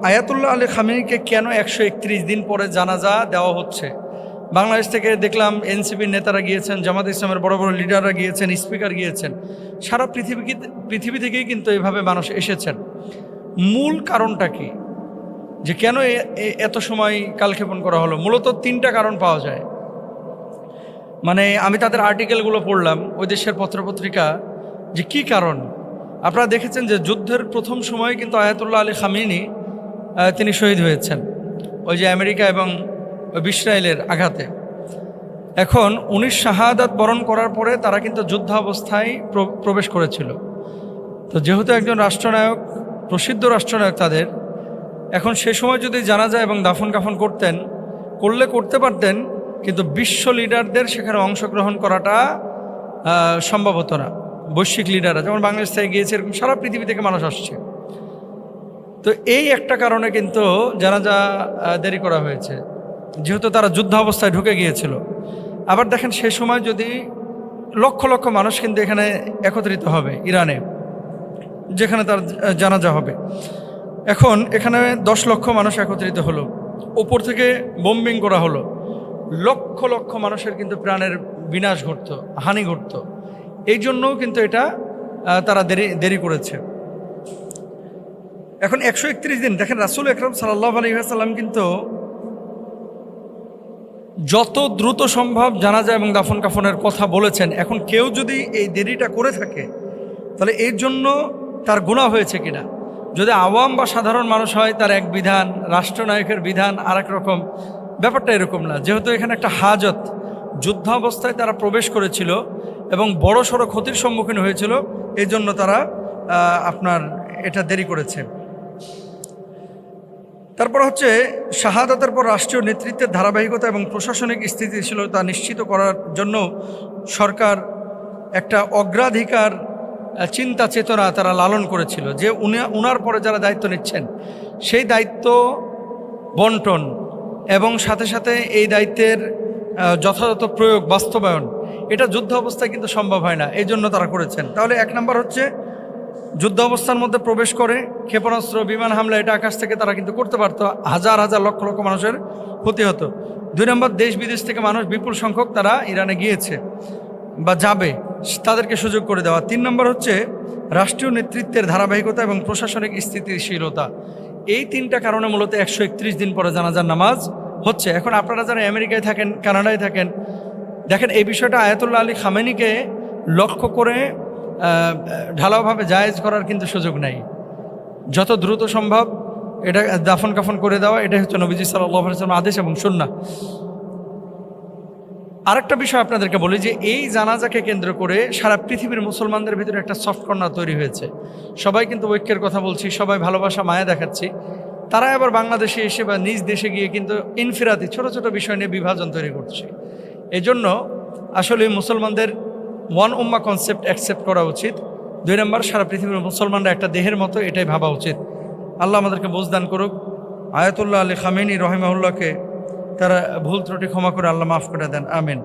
Ayatollah Ali খামেনিকে কেন 131 দিন পরে জানাজা দেওয়া হচ্ছে? বাংলাদেশ থেকে দেখলাম এনসিপির নেতারা গিয়েছেন, জামাত ইসলামের বড় বড় লিডাররা গিয়েছেন, স্পিকার গিয়েছেন, সারা পৃথিবী থেকেই কিন্তু এভাবে মানুষ এসেছেন। মূল কারণটা কি, যে কেন এত সময় কালক্ষেপণ করা হলো? মূলত 3টা কারণ পাওয়া যায়। মানে আমি তাদের আর্টিকেলগুলো পড়লাম, ওই দেশের পত্রপত্রিকা, যে কি কারণ। আপনারা দেখেছেন যে যুদ্ধের প্রথম সময়ে কিন্তু আয়াতুল্লাহ আলী খামেনি তিনি শহীদ হয়েছেন ওই যে আমেরিকা এবং ইসরায়েলের আঘাতে। এখন 19 শাহাদাত বরণ করার পরে তারা কিন্তু যুদ্ধাবস্থায় প্রবেশ করেছিল। তো যেহেতু একজন রাষ্ট্রনায়ক, প্রসিদ্ধ রাষ্ট্রনায়ক তাদের, এখন সে সময় যদি জানাজা এবং দাফন কাফন করতে পারতেন, কিন্তু বিশ্ব লিডারদের সেখানে অংশগ্রহণ করাটা সম্ভব হতো না। বৈশ্বিক লিডাররা যেমন বাংলাদেশ থেকে গিয়েছে, এরকম সারা পৃথিবী থেকে মানুষ আসছে। তো এই একটা কারণে কিন্তু জানাজা দেরি করা হয়েছে, যেহেতু তারা যুদ্ধ অবস্থায় ঢুকে গিয়েছিল। আবার দেখেন সে সময় যদি লক্ষ লক্ষ মানুষ কিন্তু এখানে একত্রিত হবে ইরানে, যেখানে তার জানাজা হবে। এখন এখানে 10 লক্ষ মানুষ একত্রিত হলো, উপর থেকে বোম্বিং করা হলো, লক্ষ লক্ষ মানুষের কিন্তু প্রাণের বিনাশ ঘটতো, হানি ঘটতো। এই জন্যও কিন্তু এটা তারা দেরি করেছে। এখন 131 দিন দেখেন, রাসূল আকরাম সাল্লাল্লাহু আলাইহি ওয়াসাল্লাম কিন্তু যত দ্রুত সম্ভব জানাজা এবং দাফন কাফনের কথা বলেছেন। এখন কেউ যদি এই দেরিটা করে থাকে, তাহলে এর জন্য তার গুনাহ হয়েছে কিনা? যদি আওয়াম বা সাধারণ মানুষ হয়, তার এক বিধান, রাষ্ট্রনায়কের বিধান আর এক রকম। ব্যাপারটা এরকম না। যেহেতু এখানে একটা হাজত, যুদ্ধ অবস্থায় তারা প্রবেশ করেছিল এবং বড় সড়ো ক্ষতির সম্মুখীন হয়েছিল, এই জন্য তারা আপনার এটা দেরি করেছে। তারপর হচ্ছে শাহাদাতের পর রাষ্ট্রীয় নেতৃত্বের ধারাবাহিকতা এবং প্রশাসনিক স্থিতিশীলতা নিশ্চিত করার জন্য সরকার একটা অগ্রাধিকার চিন্তা চেতনা তারা লালন করেছিল, যে উনার পরে যারা দায়িত্ব নিচ্ছেন সেই দায়িত্ব বন্টন এবং সাথে সাথে এই দায়িত্বের যথাযথ প্রয়োগ, বাস্তবায়ন, এটা যুদ্ধ অবস্থায় কিন্তু সম্ভব হয় না। এই জন্য তারা করেছেন। তাহলে 1 নম্বর হচ্ছে যুদ্ধ অবস্থার মধ্যে প্রবেশ করে ক্ষেপণাস্ত্র, বিমান হামলা, এটা আকাশ থেকে তারা কিন্তু করতে পারতো, হাজার হাজার লক্ষ লক্ষ মানুষের ক্ষতি হতো। 2 নম্বর, দেশ বিদেশ থেকে মানুষ বিপুল সংখ্যক তারা ইরানে গিয়েছে বা যাবে, তাদেরকে সুযোগ করে দেওয়া। 3 নম্বর হচ্ছে রাষ্ট্রীয় নেতৃত্বের ধারাবাহিকতা এবং প্রশাসনিক স্থিতিশীলতা। এই 3টা কারণে মূলত 131 দিন পরে জানাজার নামাজ হচ্ছে। এখন আপনারা যারা আমেরিকায় থাকেন, কানাডায় থাকেন, দেখেন এই বিষয়টা আয়াতুল্লাহ আলী খামেনিকে লক্ষ্য করে ঢালাওভাবে জায়েজ করার কিন্তু সুযোগ নাই। যত দ্রুত সম্ভব এটা দাফন কাফন করে দেওয়া, এটাই হচ্ছে নবীজি সাল্লাল্লাহু আলাইহি ওয়াসাল্লামের আদেশ এবং সুন্নাহ। আরেকটা বিষয় আপনাদেরকে বলি, যে এই জানাজাকে কেন্দ্র করে সারা পৃথিবীর মুসলমানদের ভিতরে একটা সফট কর্নার তৈরি হয়েছে। সবাই কিন্তু ঐক্যের কথা বলছি, সবাই ভালোবাসা মায়া দেখাচ্ছি, তারা আবার বাংলাদেশে এসে বা নিজ দেশে গিয়ে কিন্তু ইনফিরাতি ছোট ছোট বিষয় নিয়ে বিভাজন তৈরি করছে। এই জন্য আসলে মুসলমানদের ওয়ান উম্মাহ কনসেপ্ট অ্যাকসেপ্ট করা উচিত। 2 নম্বর, সারা পৃথিবীর মুসলমানরা একটা দেহের মতো, এটাই ভাবা উচিত। আল্লাহ আমাদেরকে বুঝদান করুক। আয়াতুল্লাহ আলী খামেনি রহিমাহুল্লাহকে তারা ভুল ত্রুটি ক্ষমা করে আল্লাহ মাফ করে দেন, আমিন।